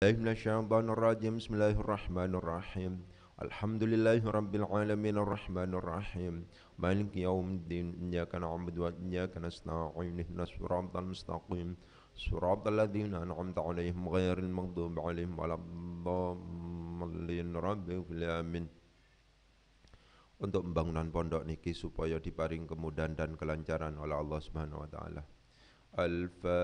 Minasyaitonirrajim. Bismillahirrahmanirrahim. Alhamdulillahirabbil alamin arrahmanir rahim. Maliki yaumiddin. Iyyaka na'budu wa iyyaka nasta'in. Ihdinas siratal mustaqim. Siratal ladzina an'amta 'alaihim ghairil maghdubi 'alaihim waladdallin. Rabbil alamin. Untuk pembangunan pondok niki supaya diparing kemudahan dan kelancaran oleh Allah Subhanahu wa taala. Al-Fatihah.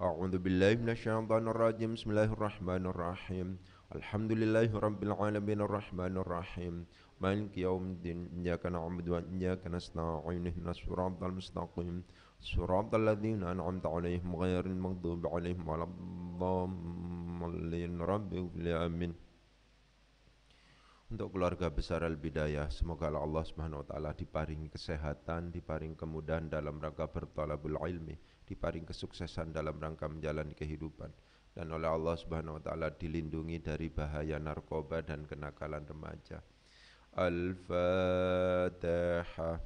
A'udzu billahi minasyaitonir rajim. Bismillahirrahmanirrahim. Alhamdulillahirabbil alamin arrahmanir rahim. Maliki yaumiddin. Iyyaka na'budu wa iyyaka nasta'in. Ihdinas siratal mustaqim. Siratal ladzina an'amta 'alaihim ghairil maghdubi 'alaihim waladdallin. Rabbil alamin. Untuk keluarga besar Al-Bidayah, semoga Allah Subhanahu wa taala diparingi kesehatan, diparingi kemudahan dalam rangka bertalabul ilmi, diparingi kesuksesan dalam rangka menjalani kehidupan, dan oleh Allah Subhanahu wa taala dilindungi dari bahaya narkoba dan kenakalan remaja. Al-Fatihah.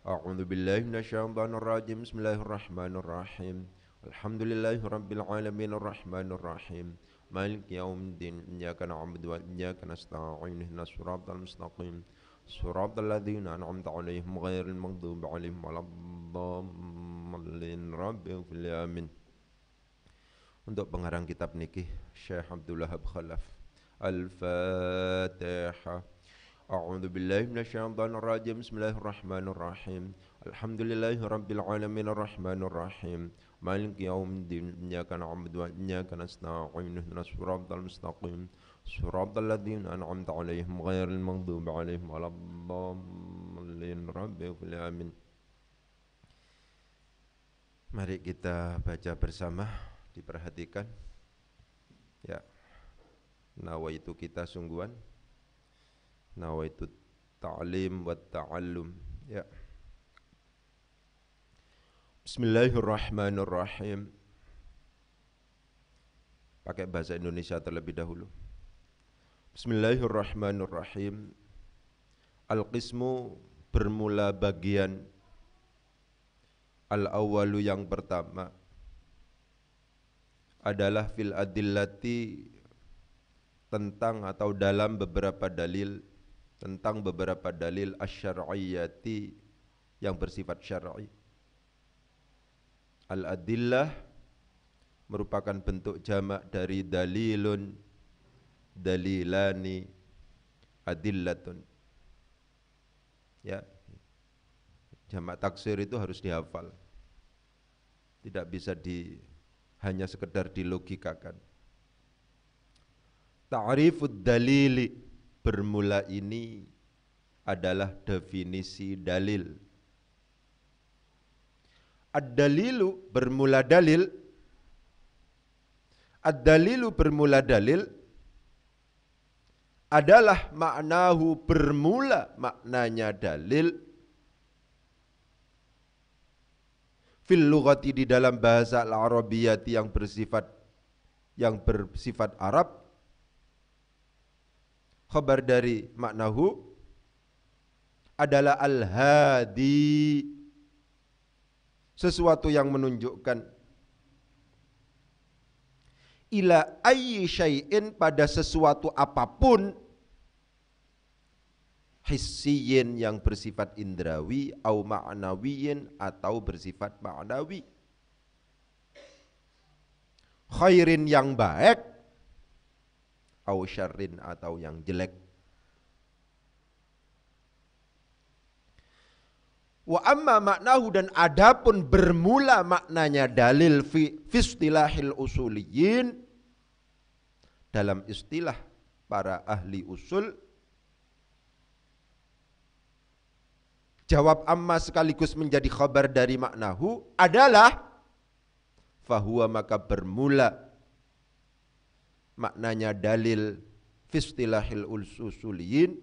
A'udzu billahi minasyaitonir rajim. Bismillahirrahmanirrahim. Alhamdulillahirabbil alamin arrahmanir rahim. Maliki yaumiddin. Iyyaka na'budu wa iyyaka nasta'in. Ihdinas siratal mustaqim. Siratal ladzina an'amta 'alaihim ghairil maghdubi 'alaihim waladdallin. Rabbil alamin. Untuk pengarang kitab niki Syekh Abdul Wahab Khalaf. Al-Fatihah. A'udzu billahi minasyaitonir rajim. Bismillahirrahmanirrahim. Alhamdulillahirabbil alamin arrahmanir rahim. Maliki yaumiddin. Iyyaka na'budu wa iyyaka nasta'in. Ihdinas siratal mustaqim. Siratal ladzina an'amta 'alaihim ghairil maghdubi 'alaihim waladdallin. Rabbil alamin. Mari kita baca bersama, diperhatikan. Ya. Nawaitu kita sungguhan. Nawaitu ta'lim wa ta'allum. Ya. Bismillahirrahmanirrahim. Pakai bahasa Indonesia terlebih dahulu. Bismillahirrahmanirrahim. Al-qismu bermula bagian. Al-awwalu yang pertama adalah fil adillati, tentang atau dalam beberapa dalil, tentang beberapa dalil asy-syar'iyyati yang bersifat syar'i. Al-adillah merupakan bentuk jamak dari dalilun, dalilani, adillatun. Ya. Jamak taksir itu harus dihafal. Tidak bisa hanya sekedar dilogikakan. Ta'rifud dalili, bermula ini adalah definisi dalil. Ad-dalilu bermula dalil. Ad-dalilu bermula dalil adalah maknahu bermula maknanya dalil fil lughati, di dalam bahasa al-arabiyyati yang bersifat Arab. Khabar dari maknahu adalah al-hadi, sesuatu yang menunjukkan, ila ayyi syai'in, pada sesuatu apapun, hissiyin yang bersifat indrawi, au ma'nawiyin atau bersifat ma'nawi, khairin yang baik, au syarrin atau yang jelek. Wa amma maknahu, dan adapun bermula maknanya dalil fi istilahil usuliyin, dalam istilah para ahli usul. Jawab amma sekaligus menjadi khabar dari maknahu adalah fahuwa, maka bermula maknanya dalil fi istilahil usuliyin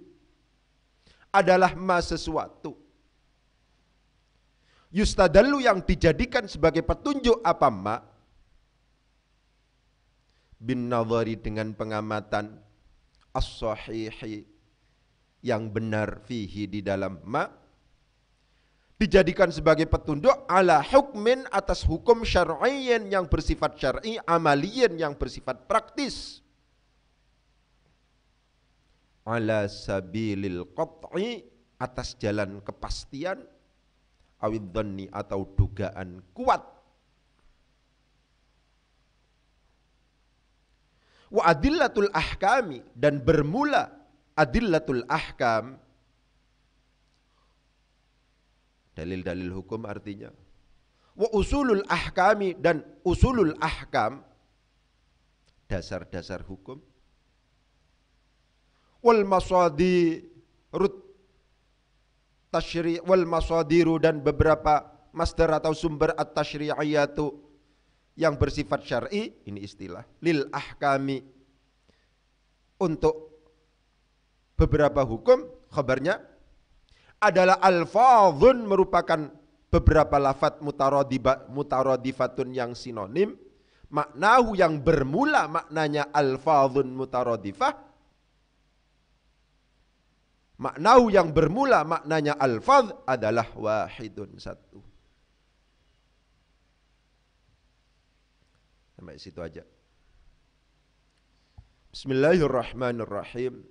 adalah ma, sesuatu, yustadallu, yang dijadikan sebagai petunjuk, apa ma, bin nadhari, dengan pengamatan, as-sahihi, yang benar, fihi, di dalam ma, dijadikan sebagai petunjuk ala hukmin atas hukum syar'iyyin yang bersifat syar'i, amaliyyin yang bersifat praktis. Ala sabilil qat'i atas jalan kepastian, awid dhanni atau dugaan kuat. Wa adillatul ahkami dan bermula adillatul ahkam, dalil-dalil hukum artinya. Wa usulul ahkami dan usulul ahkam, dasar-dasar hukum. Wal masadirut tasyri' wal masadiru dan beberapa masdar atau sumber at-tasyri'iyatu yang bersifat syar'i, ini istilah lil ahkami untuk beberapa hukum, khabarnya adalah alfadhun merupakan beberapa lafadz mutaradifatun yang sinonim, maknahu yang bermula maknanya alfadhun mutaradifah, maknahu yang bermula maknanya alfadh adalah wahidun, satu. Sampai situ aja. Bismillahirrahmanirrahim.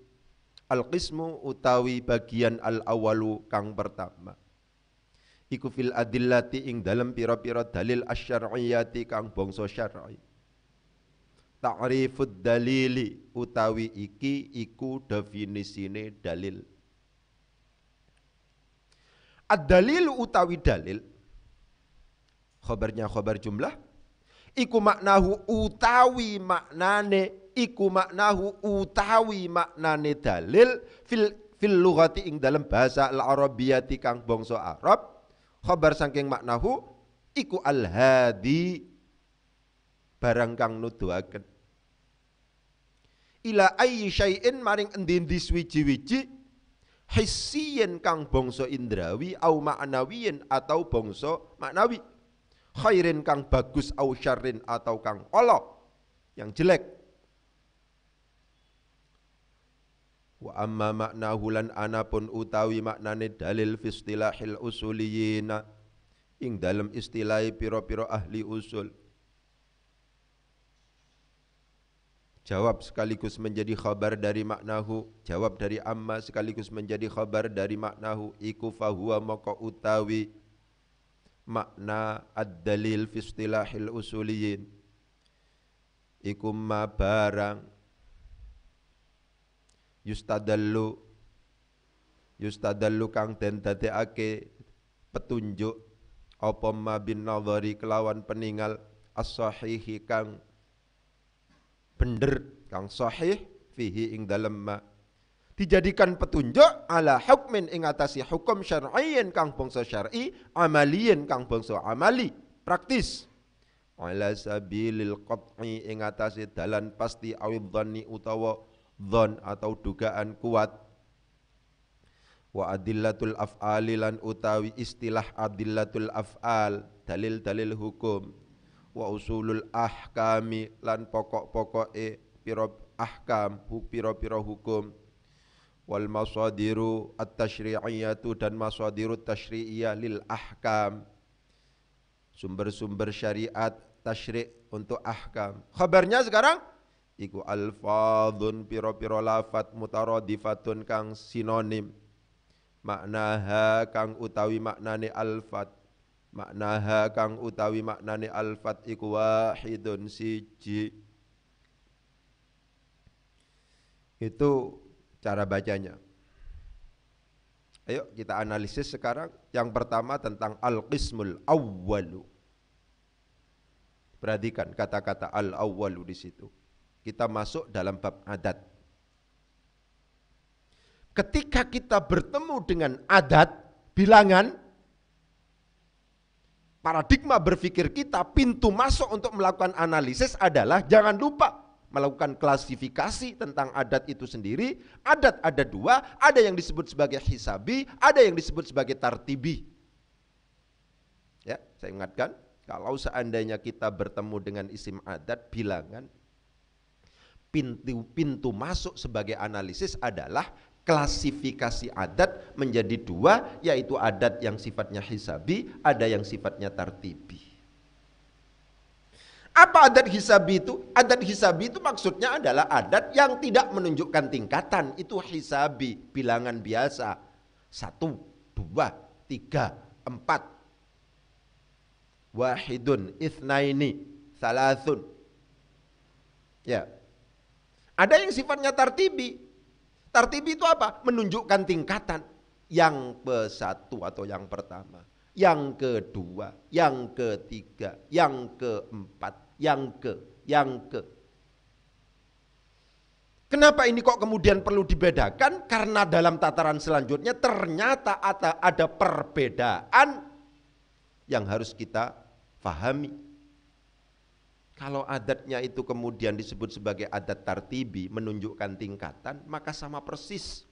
Al-qismu utawi bagian al-awalu kang pertama iku fil adillati ing dalam pira-pira dalil asyariyati kang bangsa syar'i. Ta'rifud dalili utawi iki iku definisine dalil. Ad-dalil utawi dalil, khabarnya khabar jumlah, iku maknahu utawi maknane, iku maknahu utawi maknane dalil fil lughati ing dalam bahasa al-arabiyyati kang bangsa Arab. Khabar saking maknahu iku al-hadi barang kang nuduhaken ila ayyi syai'in maring endi-endi suwiji-wiji hissiyen kang bangsa indrawi au ma'nawiyen atau bangsa maknawi, khairin kang bagus au syarrin atau kang ala yang jelek. Wa amma maknahu lan anapun utawi maknane dalil fi istilahil usuliyina ing dalam istilahi pira-pira ahli usul. Jawab sekaligus menjadi khabar dari maknahu, jawab dari amma sekaligus menjadi khabar dari maknahu, iku fahuwa maka utawi makna ad-dalil fi istilahil usuliyin iku ma barang yustadallu kang den dadekake petunjuk apa ma bin nadhari kelawan peningal as-sahihi kang bener, kang sahih fihi ing dalem ma, dijadikan petunjuk ala hukmin ing atasi hukum syar'iyyin kang bangsa syar'i, amaliyin kang bangsa amali praktis, ala sabilil qat'i ing atasi dalan pasti awid dhanni utawa dhon atau dugaan kuat. Wa adillatul af'ali lan utawi istilah adillatul af'al, dalil-dalil hukum. Wa usulul ahkami lan pokok-pokoke pira ahkam, pira-pira hukum. Wal masadiru at-tasyri'iyatu dan masadirut tasyri'iyah lil ahkam, sumber-sumber syariat tasyri' untuk ahkam. Khabarnya sekarang iku alfadhun pira-pira lafat mutaradifatun kang sinonim, maknaha kang utawi maknane alfat, maknaha kang utawi maknane alfat iku wahidun siji. Itu cara bacanya. Ayo kita analisis sekarang. Yang pertama tentang al-qismul awwalu. Perhatikan kata-kata al-awwalu di situ. Kita masuk dalam bab adat. Ketika kita bertemu dengan adat, bilangan, paradigma berpikir kita, pintu masuk untuk melakukan analisis adalah jangan lupa melakukan klasifikasi tentang adat itu sendiri. Adat ada dua, ada yang disebut sebagai hisabi, ada yang disebut sebagai tartibi. Ya, saya ingatkan, kalau seandainya kita bertemu dengan isim adat, bilangan, pintu masuk sebagai analisis adalah klasifikasi adat menjadi dua, yaitu adat yang sifatnya hisabi, ada yang sifatnya tartibi. Apa adat hisabi itu? Adat hisabi itu maksudnya adalah adat yang tidak menunjukkan tingkatan, itu hisabi, bilangan biasa. 1, 2, 3, 4. Wahidun, itsnaini, salasun. Ya. Ada yang sifatnya tartibi. Tartibi itu apa? Menunjukkan tingkatan. Yang ke-1 atau yang pertama, yang kedua, yang ketiga, yang keempat, yang ke. Kenapa ini kok kemudian perlu dibedakan? Karena dalam tataran selanjutnya ternyata ada perbedaan yang harus kita pahami. Kalau adatnya itu kemudian disebut sebagai adat tartibi, menunjukkan tingkatan, maka sama persis.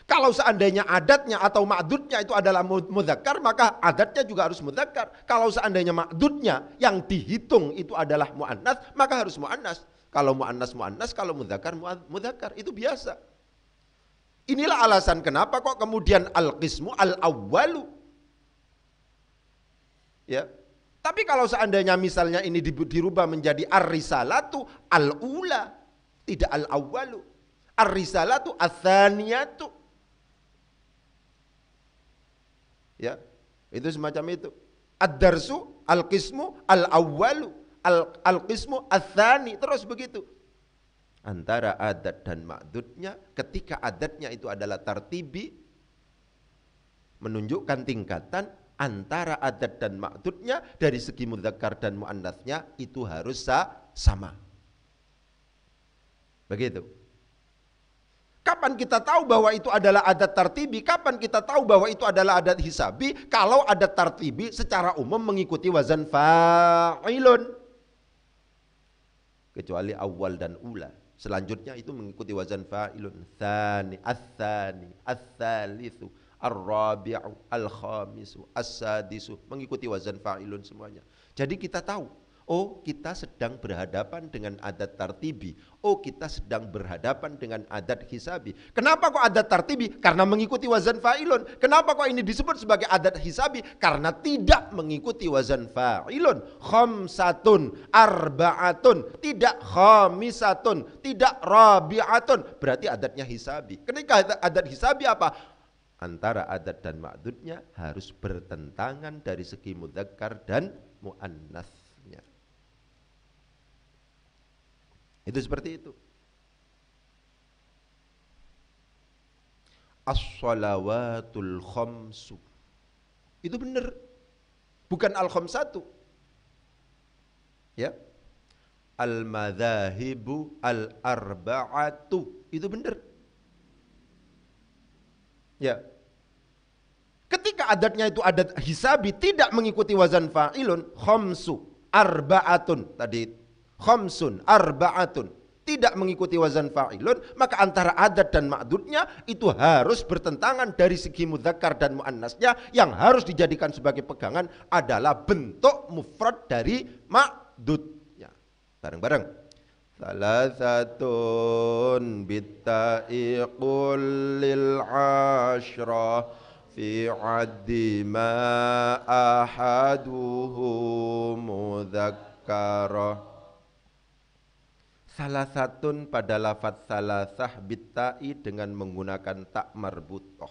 Kalau seandainya adatnya atau ma'dudnya itu adalah mudzakkar, maka adatnya juga harus mudzakkar. Kalau seandainya ma'dudnya yang dihitung itu adalah mu'annas, maka harus mu'annas. Kalau mu'annas, kalau mudzakkar, mudzakkar. Itu biasa. Inilah alasan kenapa kok kemudian al-qismu al-awwalu. Ya. Tapi kalau seandainya misalnya ini dirubah menjadi ar-risalatu al-ula, tidak al-awwalu. Ar-risalatu ats-tsaniyatu. Ya, itu semacam itu. Ad-darsu al-qismu al-awwalu, al-qismu ats-tsani, terus begitu. Antara adat dan ma'dudnya, ketika adatnya itu adalah tartibi, menunjukkan tingkatan, antara adat dan ma'dudnya dari segi mudzakkar dan muannasnya itu harus sama. Begitu. Kapan kita tahu bahwa itu adalah adat tartibi? Kapan kita tahu bahwa itu adalah adat hisabi? Kalau adat tartibi secara umum mengikuti wazan fa'ilun. Kecuali awal dan ula. Selanjutnya itu mengikuti wazan fa'ilun. Tsani, ats-tsani, ats-tsalitsu, ar-rabi'u, al-khamisu, as-sadisu, mengikuti wazan fa'ilun semuanya. Jadi kita tahu, oh kita sedang berhadapan dengan adat tartibi, oh kita sedang berhadapan dengan adat hisabi. Kenapa kok adat tartibi? Karena mengikuti wazan fa'ilun. Kenapa kok ini disebut sebagai adat hisabi? Karena tidak mengikuti wazan fa'ilun. Khamsatun, arba'atun, tidak khamisatun, tidak rabi'atun. Berarti adatnya hisabi. Ketika adat hisabi apa? Antara adat dan ma'dudnya harus bertentangan dari segi mudzakkar dan muannasnya. Itu seperti itu. As-shalawatul khamsu. Itu benar. Bukan al-khamsatu. Ya. Al-madzahibu al-arba'atu. Itu benar. Ya. Ketika adatnya itu adat hisabi tidak mengikuti wazan fa'ilun, khamsu, arba'atun, tadi khamsun, arba'atun, tidak mengikuti wazan fa'ilun, maka antara adat dan ma'dudnya itu harus bertentangan dari segi mudzakkar dan muannasnya. Yang harus dijadikan sebagai pegangan adalah bentuk mufrad dari ma'dudnya. Bareng-bareng. Salasatun bitta'i qullil ashra fi addi ma ahaduhu mudzakkara. Salasatun pada lafaz salasah bitta'i dengan menggunakan tak marbutah.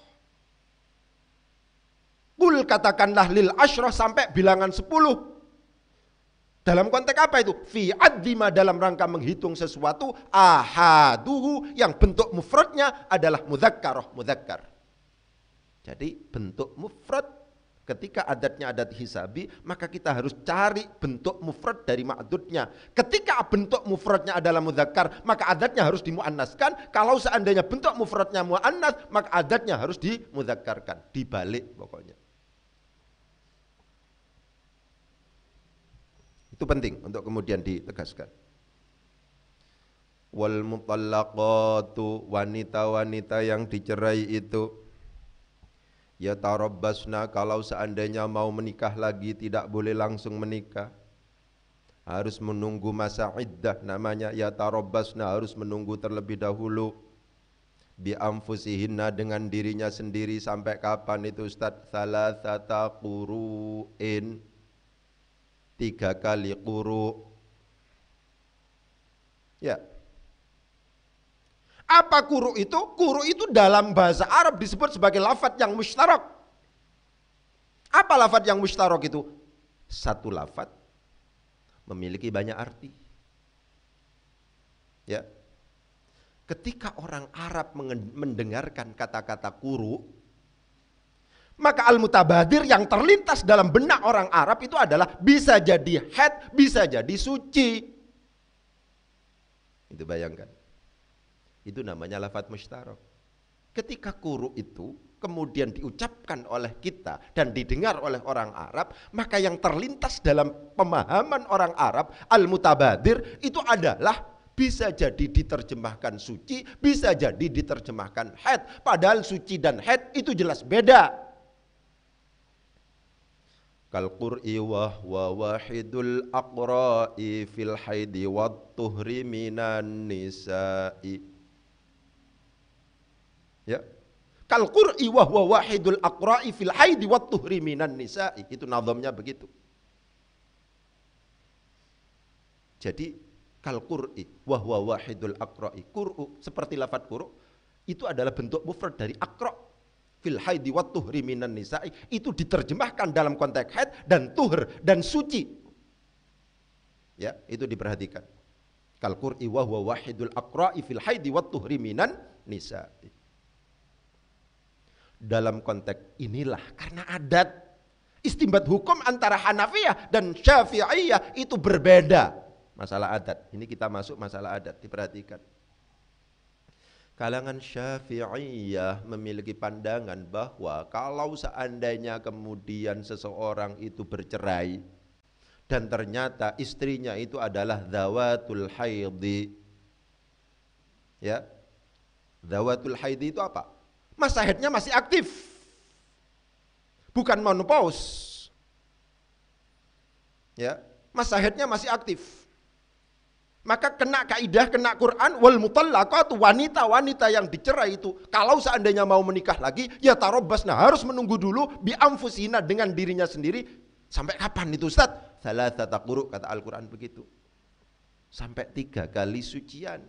Qul katakanlah lil ashra sampai bilangan 10. Dalam konteks apa itu? Fi addima dalam rangka menghitung sesuatu, ahaduhu yang bentuk mufradnya adalah mudzakkarah, mudzakkar. Jadi bentuk mufrad ketika adatnya adat hisabi, maka kita harus cari bentuk mufrad dari ma'dudnya. Ketika bentuk mufradnya adalah mudzakkar, maka adatnya harus dimuannaskan. Kalau seandainya bentuk mufradnya muannas, maka adatnya harus dimudzakkarkan. Dibalik pokoknya. Itu penting untuk kemudian ditegaskan. Wal mutallaqatu, wanita-wanita yang dicerai itu, ya tarabbasna, kalau seandainya mau menikah lagi tidak boleh langsung menikah. Harus menunggu masa iddah, namanya ya tarabbasna, harus menunggu terlebih dahulu. Bi anfusihinna, dengan dirinya sendiri. Sampai kapan itu Ustaz? Salasata quru'in, 3 kali quru'. Ya. Apa quru' itu? Quru' itu dalam bahasa Arab disebut sebagai lafadz yang mustarak. Apa lafadz yang mustarak itu? Satu lafadz memiliki banyak arti. Ya. Ketika orang Arab mendengarkan kata-kata quru', maka al-mutabadir yang terlintas dalam benak orang Arab itu adalah bisa jadi haid, bisa jadi suci. Itu bayangkan. Itu namanya lafadz mustarak. Ketika quru' itu kemudian diucapkan oleh kita dan didengar oleh orang Arab, maka yang terlintas dalam pemahaman orang Arab al-mutabadir itu adalah bisa jadi diterjemahkan suci, bisa jadi diterjemahkan haid. Padahal suci dan haid itu jelas beda. Kal qur'i wa wahidul aqra'i fil haidi wat tuhri minan nisa'i. Ya. Kal qur'i wa wahidul aqra'i fil haidi wat tuhri minan nisa'i. Itu nazamnya begitu. Jadi kal qur'i wa huwa wahidul aqra'i. Qur'u seperti lafadz qur'u itu adalah bentuk mufrad dari aqra'. Fil haidi wat tuhri minan nisa'i, itu diterjemahkan dalam konteks haid dan tuhr dan suci. Ya, itu diperhatikan. Kal qur'i wa huwa wahidul aqra'i fil haidi wat tuhri minan nisa'i. Dalam konteks inilah karena adat istinbat hukum antara Hanafiyah dan Syafi'iyah itu berbeda. Masalah adat, ini kita masuk masalah adat, diperhatikan. Kalangan Syafi'iyah memiliki pandangan bahwa kalau seandainya kemudian seseorang itu bercerai dan ternyata istrinya itu adalah dzawatul haidhi. Ya. Dzawatul haidhi itu apa? Masa haidnya masih aktif. Bukan menopause. Ya, masa haidnya masih aktif. Maka kena kaidah, kena Quran, wal mutallaqatu, wanita-wanita yang dicerai itu kalau seandainya mau menikah lagi, ya tarabbasna, harus menunggu dulu bi anfusina, dengan dirinya sendiri. Sampai kapan itu Ustaz? Salasata quru', kata Al-Quran begitu. Sampai 3 kali sucian,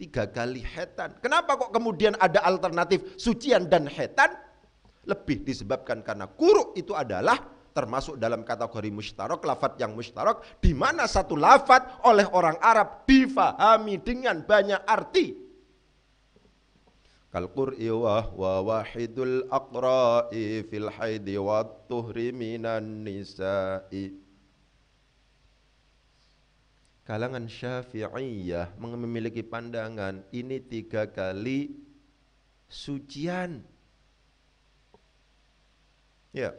3 kali haitan. Kenapa kok kemudian ada alternatif sucian dan haitan? Lebih disebabkan karena quru' itu adalah termasuk dalam kategori mustarak, lafadz yang mustarak, di mana satu lafadz oleh orang Arab difahami dengan banyak arti. Kal qur'i wa wahidul aqra'i fil haidi wat tuhri minan nisa'i. Kalangan Syafi'iyah memiliki pandangan ini 3 kali sucian. Ya.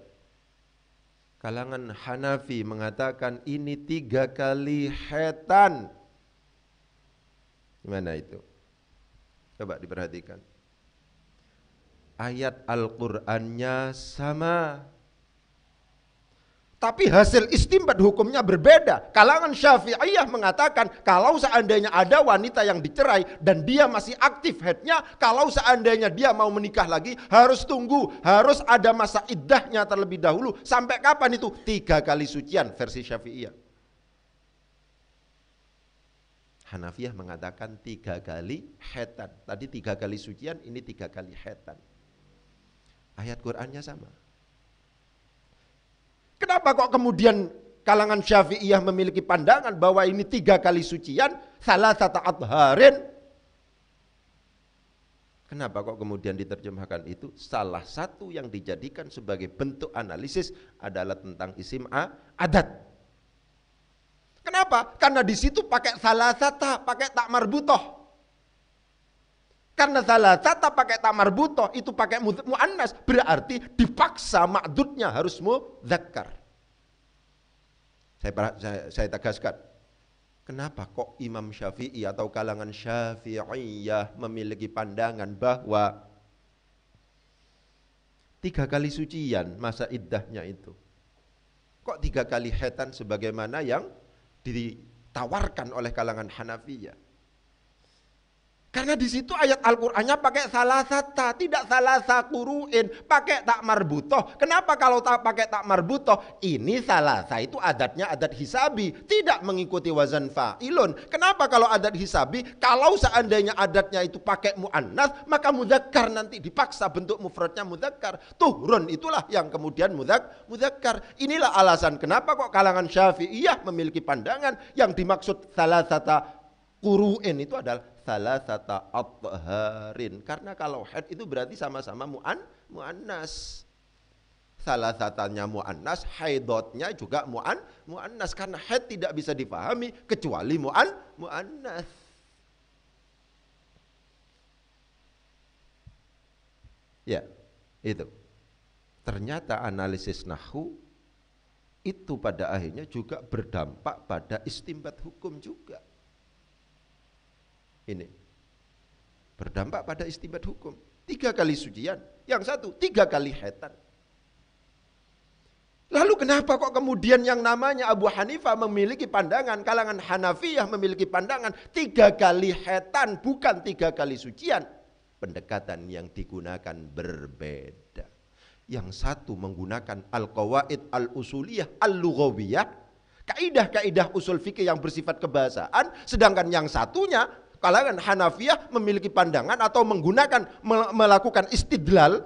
Kalangan Hanafi mengatakan ini 3 kali haitan. Gimana itu? Coba diperhatikan. Ayat Al-Qur'annya sama, tapi hasil istinbat hukumnya berbeda. Kalangan Syafi'iyah mengatakan kalau seandainya ada wanita yang dicerai dan dia masih aktif haidnya, kalau seandainya dia mau menikah lagi harus tunggu, harus ada masa iddahnya terlebih dahulu. Sampai kapan itu? 3 kali sucian versi Syafi'iyah. Hanafiyah mengatakan 3 kali haitan. Tadi 3 kali sucian, ini 3 kali haitan. Ayat Qur'annya sama. Kenapa kok kemudian kalangan Syafi'iyah memiliki pandangan bahwa ini 3 kali sucian, salasata adharin? Kenapa kok kemudian diterjemahkan itu? Salah satu yang dijadikan sebagai bentuk analisis adalah tentang isim adat. Kenapa? Karena di situ pakai salasata, pakai tak marbutoh. Karena salasata pakai tak marbutoh, itu pakai mu'annas, berarti dipaksa ma'dudnya harus mudzakkar. Saya tegaskan, kenapa kok Imam Syafi'i atau kalangan Syafi'iyah memiliki pandangan bahwa 3 kali sucian masa iddahnya itu, kok 3 kali haitan sebagaimana yang ditawarkan oleh kalangan Hanafiyah? Karena di situ ayat Al-Qur'annya pakai salasata, tidak salasa quru'in, pakai tak marbutoh. Kenapa kalau tak pakai tak marbutoh? Ini salasa itu adatnya adat hisabi, tidak mengikuti wazan fa'ilun. Kenapa kalau adat hisabi? Kalau seandainya adatnya itu pakai mu'annas, maka mudzakkar nanti dipaksa bentuk mufradnya mudzakkar. Tuhrun itulah yang kemudian mudzakkar. Inilah alasan kenapa kok kalangan Syafi'iyah memiliki pandangan yang dimaksud salasata quru'in itu adalah salasata atharin, karena kalau haid itu berarti sama-sama muannas. Salasatanya muannas, haidotnya juga muannas, karena haid tidak bisa dipahami kecuali muannas. Ya, itu. Ternyata analisis nahwu itu pada akhirnya juga berdampak pada istimbat hukum juga. Ini berdampak pada istimbat hukum. 3 kali sucian, yang satu 3 kali haitan. Lalu kenapa kok kemudian yang namanya Abu Hanifah memiliki pandangan, kalangan Hanafiyah memiliki pandangan 3 kali haitan bukan 3 kali sucian? Pendekatan yang digunakan berbeda. Yang satu menggunakan al-qawaid al-usuliyah al-lughawiyah, kaidah-kaidah usul fikih yang bersifat kebahasaan, sedangkan yang satunya kalangan Hanafiyah memiliki pandangan atau melakukan istidlal,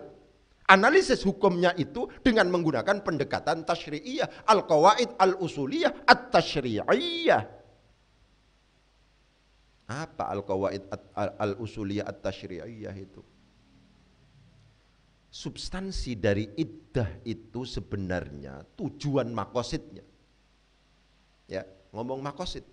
analisis hukumnya itu dengan menggunakan pendekatan tasyri'iyah, al-qawaid al-usuliyah at-tasyri'iyah. Apa al-qawaid al-usuliyah at-tasyri'iyah itu? Substansi dari iddah itu sebenarnya tujuan makosidnya. Ya, ngomong makosid.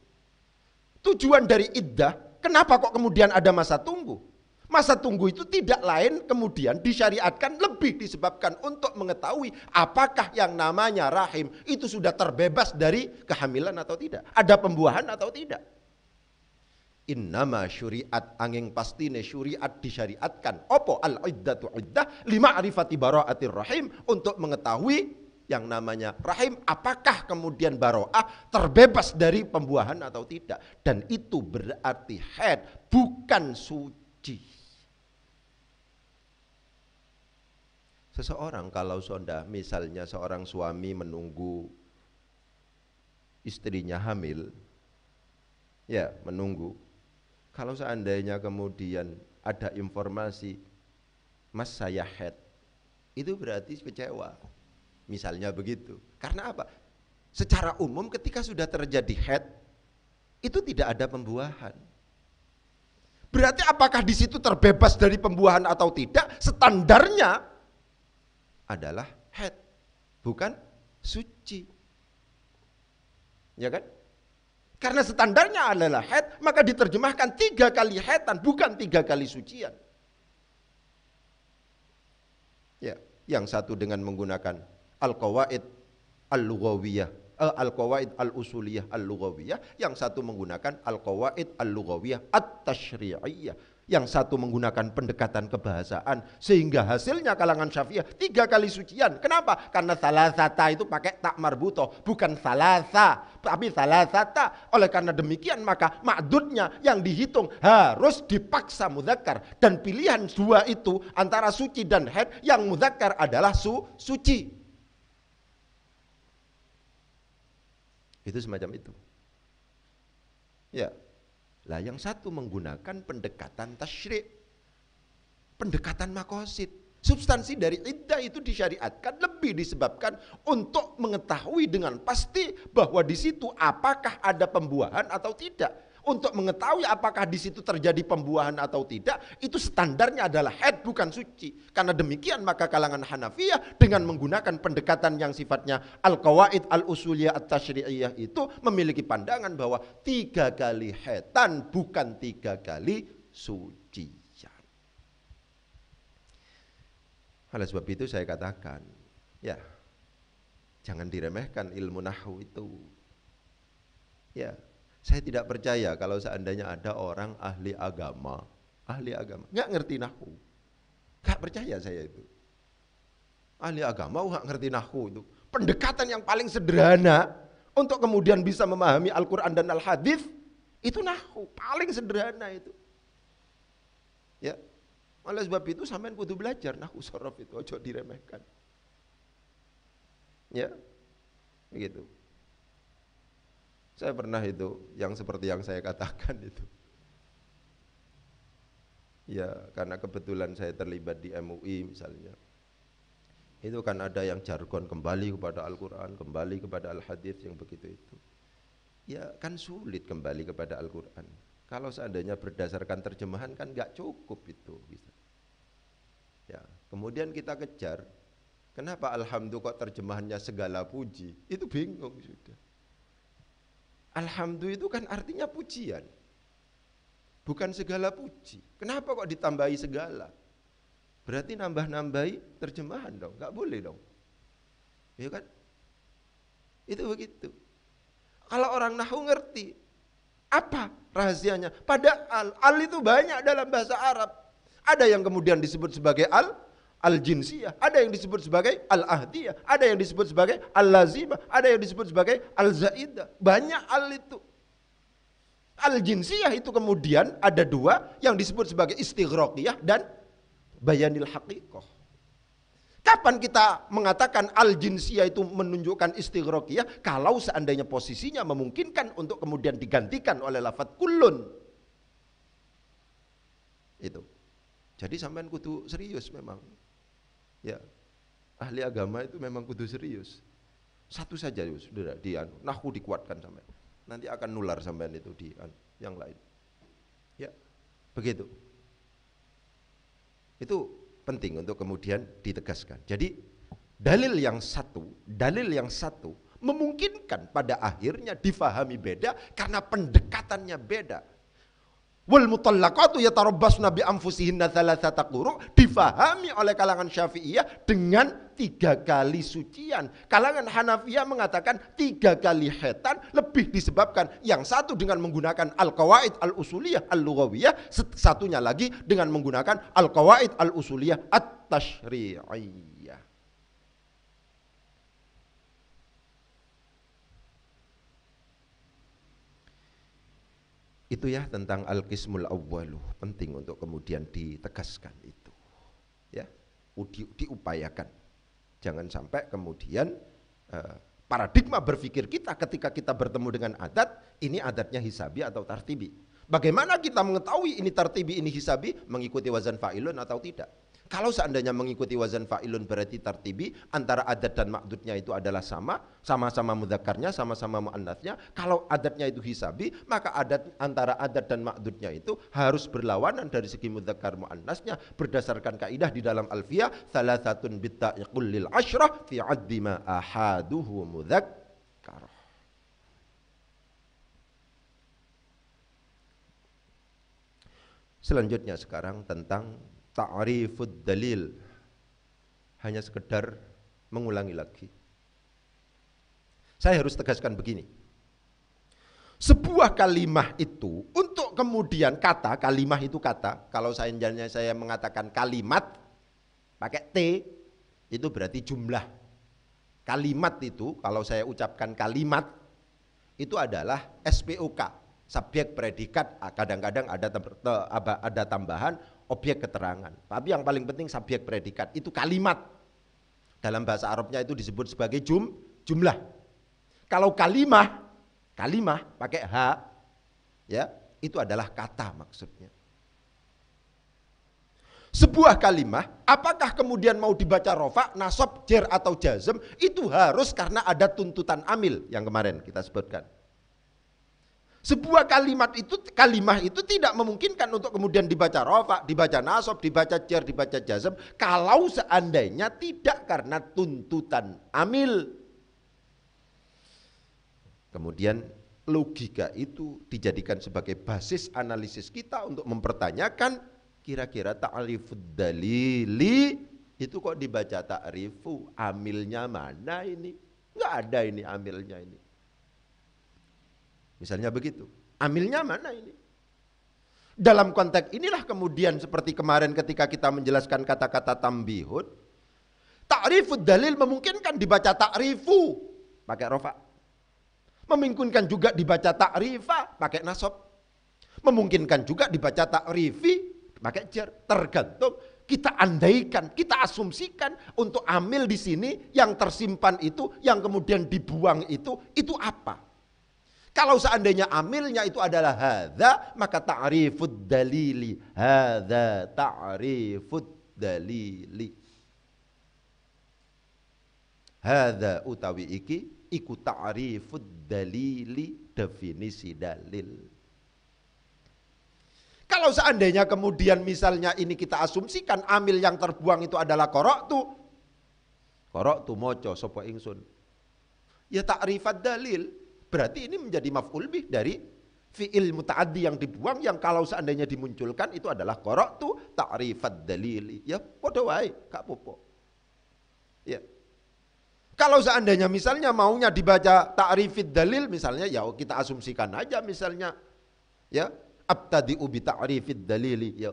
Tujuan dari iddah, kenapa kok kemudian ada masa tunggu? Masa tunggu itu tidak lain kemudian disyariatkan lebih disebabkan untuk mengetahui apakah yang namanya rahim itu sudah terbebas dari kehamilan atau tidak, ada pembuahan atau tidak. Innama syuriat angin pastine syuriat disyariatkan opo al-iddatu iddah lima'rifati bara'atir rahim, untuk mengetahui yang namanya rahim apakah kemudian baro'ah terbebas dari pembuahan atau tidak. Dan itu berarti haid bukan suci. Seseorang kalau sudah misalnya seorang suami menunggu istrinya hamil, ya menunggu, kalau seandainya kemudian ada informasi mas saya haid, itu berarti kecewa. Misalnya begitu. Karena apa? Secara umum ketika sudah terjadi haid itu tidak ada pembuahan. Berarti apakah di situ terbebas dari pembuahan atau tidak? Standarnya adalah haid, bukan suci. Ya kan? Karena standarnya adalah haid, maka diterjemahkan 3 kali haidan bukan 3 kali sucian. Ya, yang satu dengan menggunakan al-qawaid al-lughawiyah, al-qawaid al-usuliyah al-lughawiyah, yang satu menggunakan al-qawaid al-lughawiyah at-tasyri'iyah, yang satu menggunakan pendekatan kebahasaan, sehingga hasilnya kalangan Syafi'iyah 3 kali sucian. Kenapa? Karena salasata itu pakai tak marbutoh, bukan salasa, tapi salasata. Oleh karena demikian maka ma'dudnya yang dihitung harus dipaksa mudzakkar, dan pilihan 2 itu antara suci dan haid, yang mudzakkar adalah suci. Itu semacam itu. Ya. Lah yang satu menggunakan pendekatan tasyri', pendekatan makosid. Substansi dari iddah itu disyariatkan lebih disebabkan untuk mengetahui dengan pasti bahwa di situ apakah ada pembuahan atau tidak. Untuk mengetahui apakah di situ terjadi pembuahan atau tidak, itu standarnya adalah haid bukan suci. Karena demikian maka kalangan Hanafiyah dengan menggunakan pendekatan yang sifatnya al-qawaid al-usuliyah at-tasyri'iyah itu memiliki pandangan bahwa 3 kali haidan bukan 3 kali sucian. Oleh sebab itu saya katakan, ya jangan diremehkan ilmu nahwu itu. Ya, saya tidak percaya kalau seandainya ada orang ahli agama nggak ngerti nahwu. Nggak percaya saya itu. Ahli agama nggak ngerti nahwu itu. Pendekatan yang paling sederhana untuk kemudian bisa memahami Al-Quran dan Al-Hadis itu nahwu, paling sederhana itu. Ya, oleh sebab itu sampean kudu belajar nahwu sorof itu, ojo diremehkan. Ya, begitu. Saya pernah itu, yang seperti yang saya katakan itu. Ya, karena kebetulan saya terlibat di MUI misalnya. Itu kan ada yang jargon kembali kepada Al-Quran, kembali kepada Al-Hadits yang begitu itu. Ya kan sulit kembali kepada Al-Quran. Kalau seandainya berdasarkan terjemahan kan nggak cukup itu. Ya, kemudian kita kejar, kenapa Alhamdulillah kok terjemahannya segala puji? Itu bingung sudah. Alhamdulillah itu kan artinya pujian, bukan segala puji. Kenapa kok ditambahi segala? Berarti nambah-nambahi terjemahan dong, nggak boleh dong. Ya kan? Itu begitu. Kalau orang nahwu ngerti, apa rahasianya? Padahal al itu banyak dalam bahasa Arab. Ada yang kemudian disebut sebagai al-jinsiyah, ada yang disebut sebagai al-ahdiyah, ada yang disebut sebagai al-lazimah, ada yang disebut sebagai al-zaidah. Banyak al itu. Al-jinsiyah itu kemudian ada dua yang disebut sebagai istighraqiyah dan bayanil haqiqah. Kapan kita mengatakan al-jinsiyah itu menunjukkan istighraqiyah? Kalau seandainya posisinya memungkinkan untuk kemudian digantikan oleh lafadz kullun. Itu. Jadi sampean kudu serius memang. Ya. Ahli agama itu memang kudu serius. Satu saja sudah nahwu dikuatkan sampean. Nanti akan nular sampean itu di yang lain. Ya. Begitu. Itu penting untuk kemudian ditegaskan. Jadi dalil yang satu memungkinkan pada akhirnya difahami beda karena pendekatannya beda. Wal mutallaqatu yatarabbasna bi anfusihinna thalathata quru, difahami oleh kalangan Syafi'iyah dengan 3 kali sucian. Kalangan Hanafiyah mengatakan 3 kali khaitan, lebih disebabkan yang satu dengan menggunakan al-qawaid al-usuliyah al-lughawiyah, satunya lagi dengan menggunakan al-qawaid al-usuliyah at-tashri'iyah. Itu ya tentang al-qismul awwalu, penting untuk kemudian ditegaskan itu. Ya, diupayakan. Jangan sampai kemudian paradigma berpikir kita ketika kita bertemu dengan adat, ini adatnya hisabi atau tartibi. Bagaimana kita mengetahui ini tartibi, ini hisabi, mengikuti wazan fa'ilun atau tidak? Kalau seandainya mengikuti wazan fa'ilun berarti tartibi, antara adat dan ma'dudnya itu adalah sama-sama mudzakarnya, sama-sama mu'annatsnya. Kalau adatnya itu hisabi, maka antara adat dan ma'dudnya itu harus berlawanan dari segi mudzakar mu'annatsnya berdasarkan kaidah di dalam Alfiyah, thalathatun bitta'iqul lil asyrah fi 'addi ma ahaduhu mudzakkar. Selanjutnya sekarang tentang ta'rifud dalil, hanya sekedar mengulangi lagi. Saya harus tegaskan begini. Sebuah kalimah itu untuk kemudian kalimah itu kata, kalau saya mengatakan kalimat pakai T, itu berarti jumlah. Kalimat itu kalau saya ucapkan kalimat itu adalah SPOK, subjek predikat, kadang-kadang ada tambahan objek keterangan. Tapi yang paling penting subjek predikat itu kalimat. Dalam bahasa Arabnya itu disebut sebagai jumlah. Kalau kalimah pakai H, ya, itu adalah kata maksudnya. Sebuah kalimah, apakah kemudian mau dibaca rofa, nasab, jer atau jazm, itu harus karena ada tuntutan amil yang kemarin kita sebutkan. Sebuah kalimah itu tidak memungkinkan untuk kemudian dibaca rofa, dibaca nasab, dibaca jer, dibaca jazm kalau seandainya tidak karena tuntutan amil. Kemudian logika itu dijadikan sebagai basis analisis kita untuk mempertanyakan kira-kira ta'rifud dalili itu kok dibaca ta'rifu, amilnya mana ini? Enggak ada ini amilnya ini. Misalnya begitu, amilnya mana ini? Dalam konteks inilah kemudian seperti kemarin ketika kita menjelaskan kata-kata tambihun, ta'rifud dalil memungkinkan dibaca ta'rifu pakai rofa, memungkinkan juga dibaca ta'rifa pakai nasab, memungkinkan juga dibaca ta'rifi pakai jar. Tergantung, kita andaikan, kita asumsikan untuk amil di sini yang tersimpan itu, yang kemudian dibuang itu apa? Kalau seandainya amilnya itu adalah hadza, maka ta'rifud dalili. Hadza ta'rifud dalili. Hadza utawi iki iku ta'rifud dalili, definisi dalil. Kalau seandainya kemudian misalnya ini kita asumsikan amil yang terbuang itu adalah qara'tu moco sapa ingsun. Ya ta'rifat dalil, berarti ini menjadi maf'ul bih dari fi'il muta'addi yang dibuang, yang kalau seandainya dimunculkan itu adalah qara'tu ta'rifat dalili. Ya padha wae, gak apa-apa. Ya. Kalau seandainya misalnya maunya dibaca ta'rifid dalil misalnya, ya kita asumsikan aja misalnya, ya abtadi'u bi ta'rifid dalili, ya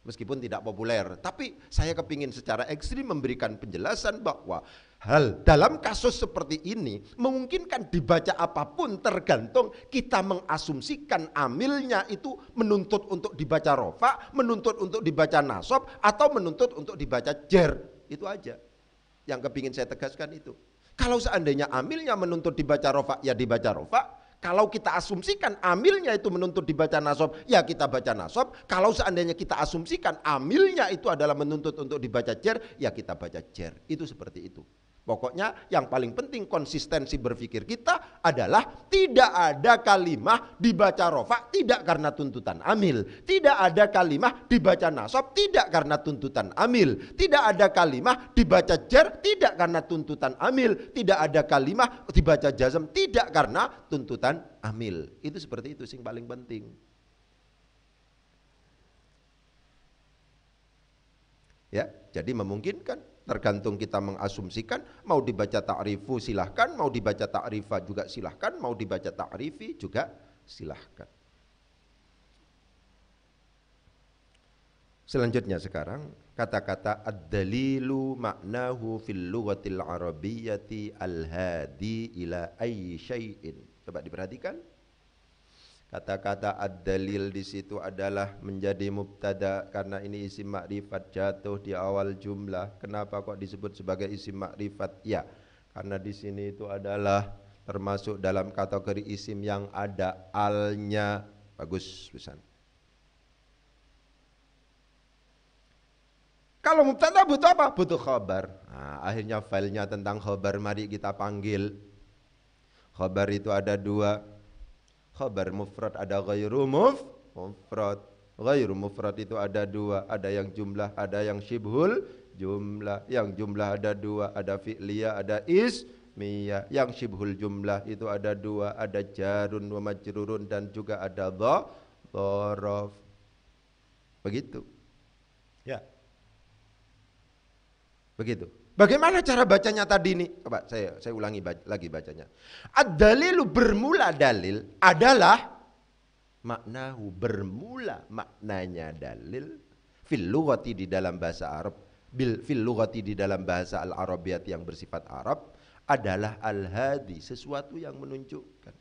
meskipun tidak populer, tapi saya kepingin secara ekstrim memberikan penjelasan bahwa hal dalam kasus seperti ini memungkinkan dibaca apapun, tergantung kita mengasumsikan amilnya itu menuntut untuk dibaca rofa, menuntut untuk dibaca nasab, atau menuntut untuk dibaca jer. Itu aja yang kepingin saya tegaskan itu. Kalau seandainya amilnya menuntut dibaca rofa, ya dibaca rofa. Kalau kita asumsikan amilnya itu menuntut dibaca nasab, ya kita baca nasab. Kalau seandainya kita asumsikan amilnya itu adalah menuntut untuk dibaca jer, ya kita baca jer. Itu seperti itu. Pokoknya yang paling penting konsistensi berpikir kita adalah tidak ada kalimah dibaca rofa tidak karena tuntutan amil. Tidak ada kalimah dibaca nasab tidak karena tuntutan amil. Tidak ada kalimah dibaca jer tidak karena tuntutan amil. Tidak ada kalimah dibaca jazm tidak karena tuntutan amil. Itu seperti itu sing paling penting. Ya, jadi memungkinkan. Tergantung kita mengasumsikan, mau dibaca ta'rifu silahkan, mau dibaca ta'rifa juga silahkan, mau dibaca ta'rifi juga silahkan. Selanjutnya sekarang, kata-kata ad-dalilu maknahu fil lughatil arabiyyati al-hadi ila ayyi syai'in. Coba diperhatikan. Kata-kata ad-dalil di situ adalah menjadi mubtada karena ini isim makrifat jatuh di awal jumlah. Kenapa kok disebut sebagai isim makrifat? Ya, karena di sini itu adalah termasuk dalam kategori isim yang ada alnya. Bagus pesan. Kalau mubtada butuh apa? Butuh khabar. Nah, akhirnya filenya tentang khabar mari kita panggil. Khabar itu ada dua. Khabar mufrad ada ghairu mufrad. Ghairu mufrad itu ada dua, ada yang jumlah, ada yang syibhul jumlah. Yang jumlah ada dua, ada fi'liyah, ada ismiyah. Yang syibhul jumlah itu ada dua, ada jarun wa majrurun dan juga ada dhorof. Begitu. Ya. Begitu. Bagaimana cara bacanya tadi ini? Coba saya ulangi lagi bacanya. Ad-dalilu bermula dalil adalah maknahu bermula maknanya dalil fil lughati di dalam bahasa Arab, fil lughati di dalam bahasa al-arabiyyah yang bersifat Arab adalah al-hadi, sesuatu yang menunjukkan.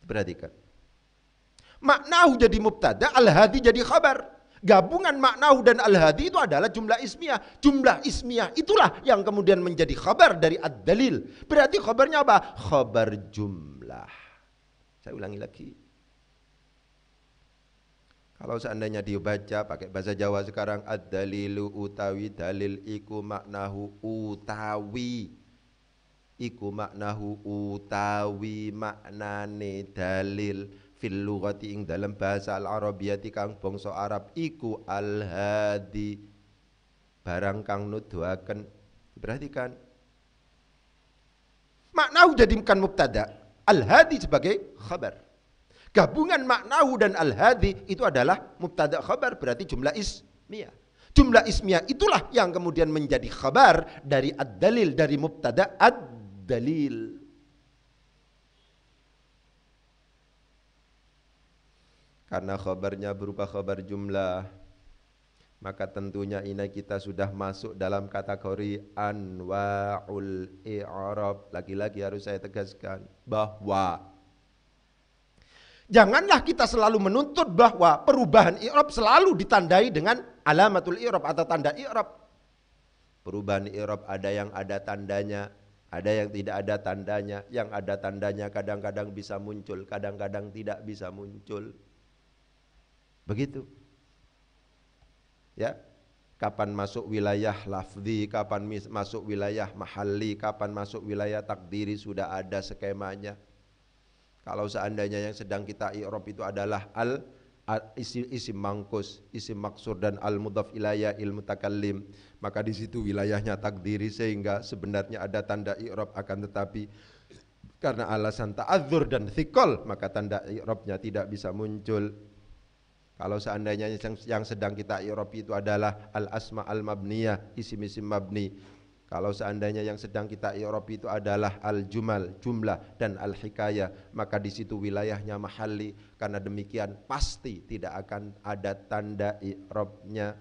Perhatikan. Maknahu jadi mubtada, al-hadi jadi khabar. Gabungan maknahu dan al-hadi itu adalah jumlah ismiyah. Jumlah ismiyah itulah yang kemudian menjadi khabar dari ad-dalil. Berarti khabarnya apa? Khabar jumlah. Saya ulangi lagi. Kalau seandainya dibaca pakai bahasa Jawa sekarang, ad-dalilu utawi dalil iku maknahu utawi. Iku maknahu utawi maknane dalil. Fil lughati ing dalam bahasa al-arabiyyati kang bangsa Arab iku al-hadi barang kang nuduhaken. Perhatikan. Maknahu jadikan mubtada, al-hadi sebagai khabar. Gabungan maknahu dan al-hadi itu adalah mubtada khabar, berarti jumlah ismiyah. Jumlah ismiyah itulah yang kemudian menjadi khabar dari ad-dalil, dari mubtada ad-dalil. Karena khabarnya berupa khabar jumlah, maka tentunya ini kita sudah masuk dalam kategori anwa'ul i'rab. Lagi-lagi harus saya tegaskan bahwa Janganlah kita selalu menuntut bahwa perubahan i'rab selalu ditandai dengan alamatul i'rab atau tanda i'rab. Perubahan i'rab ada yang ada tandanya, ada yang tidak ada tandanya. Yang ada tandanya kadang-kadang bisa muncul, kadang-kadang tidak bisa muncul. Begitu. Ya. Kapan masuk wilayah lafzi, kapan masuk wilayah mahalli, kapan masuk wilayah takdiri, sudah ada skemanya. Kalau seandainya yang sedang kita i'rab itu adalah isim mangkus, isim maksur dan al mudhaf ilayya il mutakallim, maka di situ wilayahnya takdiri, sehingga sebenarnya ada tanda i'rab, akan tetapi karena alasan ta'adzur dan thiqal maka tanda i'rabnya tidak bisa muncul. Kalau seandainya yang sedang kita i'rab itu adalah al asma al mabniyah, isim-isim mabni. Kalau seandainya yang sedang kita i'rab itu adalah al-jumal, jumlah, dan al-hikayah, maka di situ wilayahnya mahalli. Karena demikian pasti tidak akan ada tanda i'rabnya.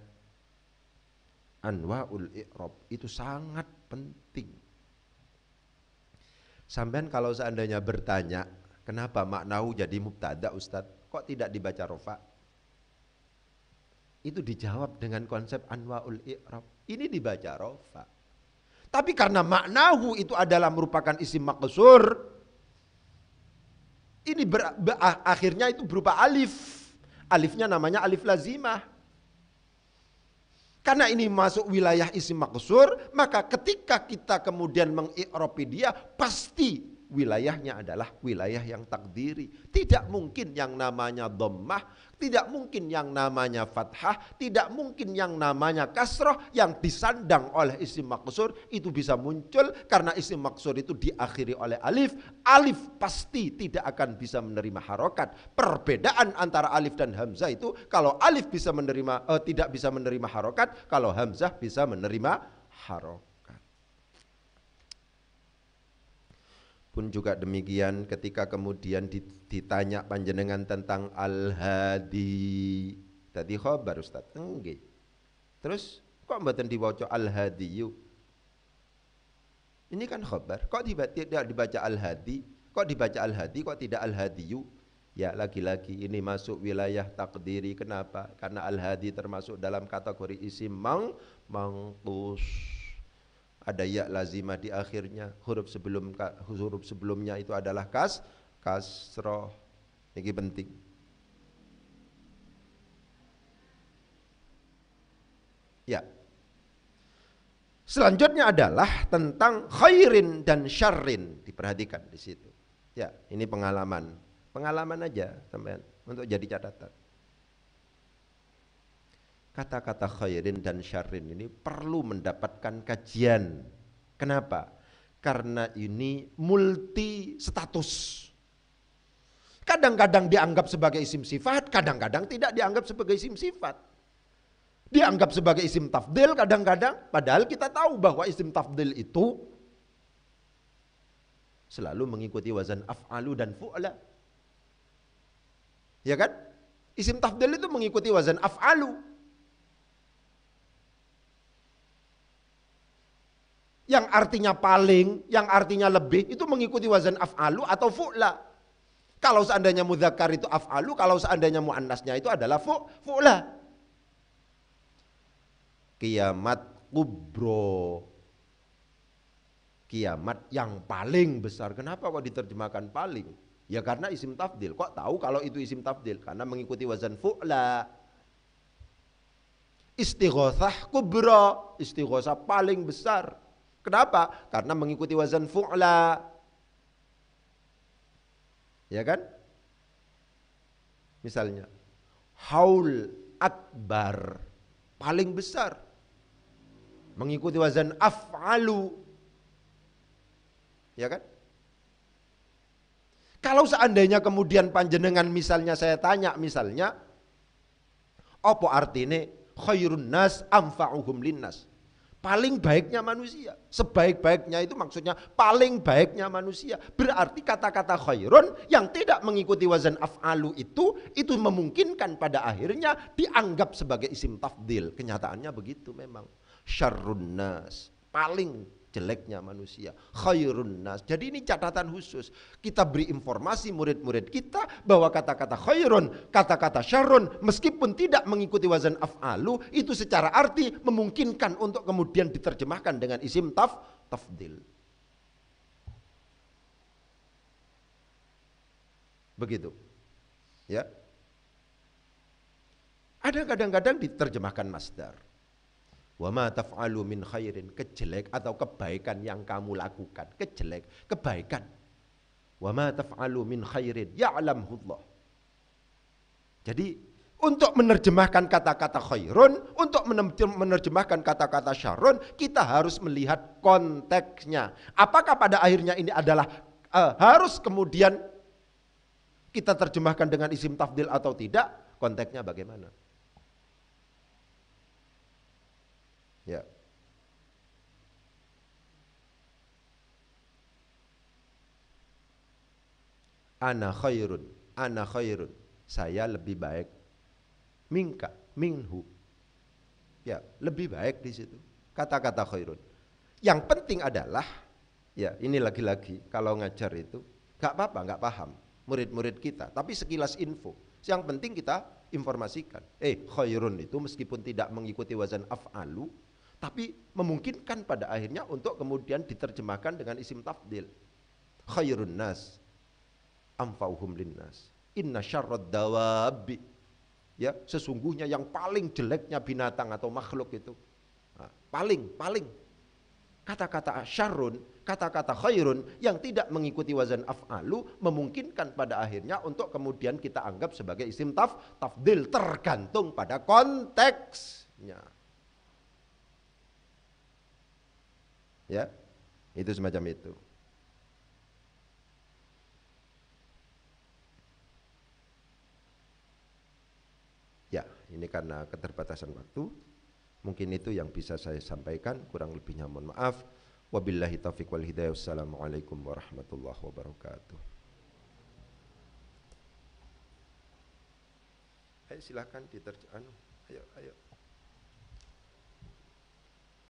Anwa'ul i'rab itu sangat penting. Sampean kalau seandainya bertanya, kenapa maknahu jadi mubtada Ustaz? Kok tidak dibaca rofa? Itu dijawab dengan konsep anwa'ul i'rab. Ini dibaca rofa. Tapi karena maknahu itu adalah merupakan isim maqsur, ini akhirnya itu berupa alif. Alifnya namanya alif lazimah. Karena ini masuk wilayah isim maqsur, maka ketika kita kemudian mengi'rabi dia, pasti wilayahnya adalah wilayah yang takdiri. Tidak mungkin yang namanya dhammah, tidak mungkin yang namanya fathah, tidak mungkin yang namanya kasroh yang disandang oleh isim maqsur itu bisa muncul, karena isim maqsur itu diakhiri oleh alif. Alif pasti tidak akan bisa menerima harokat. Perbedaan antara alif dan hamzah itu, kalau alif bisa menerima tidak bisa menerima harokat, kalau hamzah bisa menerima harokat. Pun juga demikian ketika kemudian ditanya panjenengan tentang al-hadi. Tadi khabar Ustaz. Nggih. Terus kok mboten diwaca al-hadiyu? Ini kan khabar. Kok tidak dibaca al-hadi? Kok dibaca al-hadi kok tidak al-hadiyu? Ya lagi-lagi ini masuk wilayah takdiri. Kenapa? Karena al-hadi termasuk dalam kategori isim mangkus. Ada ya lazimah di akhirnya, huruf sebelumnya itu adalah kasroh. Ini penting. Ya. Selanjutnya adalah tentang khairin dan syarrin, diperhatikan di situ. Ya, ini pengalaman aja sampean untuk jadi catatan. Kata-kata khairin dan syarrin ini perlu mendapatkan kajian. Kenapa? Karena ini multi status. Kadang-kadang dianggap sebagai isim sifat, kadang-kadang tidak dianggap sebagai isim sifat. Dianggap sebagai isim tafdil kadang-kadang, padahal kita tahu bahwa isim tafdil itu selalu mengikuti wazan af'alu dan fu'la. Ya kan? Isim tafdil itu mengikuti wazan af'alu. Yang artinya paling, yang artinya lebih, itu mengikuti wazan af'alu atau fu'la. Kalau seandainya mudzakkar itu af'alu, kalau seandainya muannasnya itu adalah fu'la. Kiamat kubro, kiamat yang paling besar. Kenapa kok diterjemahkan paling? Ya karena isim tafdil. Kok tahu kalau itu isim tafdil? Karena mengikuti wazan fu'la. Istighosah kubro, istighosah paling besar. Kenapa? Karena mengikuti wazan fu'la. Ya kan? Misalnya, haul akbar, paling besar. Mengikuti wazan af'alu. Ya kan? Kalau seandainya kemudian panjenengan misalnya saya tanya misalnya, apa artinya khairun nas anfa'uhum linnas? Paling baiknya manusia. Sebaik-baiknya itu maksudnya paling baiknya manusia. Berarti kata-kata khairun yang tidak mengikuti wazan af'alu itu memungkinkan pada akhirnya dianggap sebagai isim tafdil. Kenyataannya begitu memang. Syarrun nas, paling jeleknya manusia. Khairun nas. Jadi ini catatan khusus. Kita beri informasi murid-murid kita bahwa kata-kata khairun, kata-kata syarrun meskipun tidak mengikuti wazan af'alu, itu secara arti memungkinkan untuk kemudian diterjemahkan dengan isim tafdil. Begitu. Ya. Ada kadang-kadang diterjemahkan masdar. Wa ma taf'alu min khairin, kejelek atau kebaikan yang kamu lakukan, kebaikan. Wa ma taf'alu min khairin ya'lamhullah. Jadi untuk menerjemahkan kata-kata khairun, untuk menerjemahkan kata-kata syarrun, kita harus melihat konteksnya. Apakah pada akhirnya ini adalah harus kemudian kita terjemahkan dengan isim tafdil atau tidak? Konteksnya bagaimana? Ya. Ana khairun, saya lebih baik. Minka, minhu. Ya, lebih baik di situ. Kata-kata khairun. Yang penting adalah, ya ini lagi-lagi kalau ngajar itu, gak apa-apa, gak paham murid-murid kita, tapi sekilas info. Yang penting kita informasikan. Khairun itu meskipun tidak mengikuti wazan af'alu, tapi memungkinkan pada akhirnya untuk kemudian diterjemahkan dengan isim tafdil. Khairun nas anfa'uhum linnas. Inna syarrad dawabi. Ya, sesungguhnya yang paling jeleknya binatang atau makhluk itu. Paling kata-kata syarrun, kata-kata khairun yang tidak mengikuti wazan af'alu memungkinkan pada akhirnya untuk kemudian kita anggap sebagai isim tafdil tergantung pada konteksnya. Ya, itu semacam itu. Ya, ini karena keterbatasan waktu, mungkin itu yang bisa saya sampaikan, kurang lebihnya mohon maaf. Wabillahi taufiq wal hidayah. Wassalamualaikum warahmatullahi wabarakatuh. Ayo silakan ayo.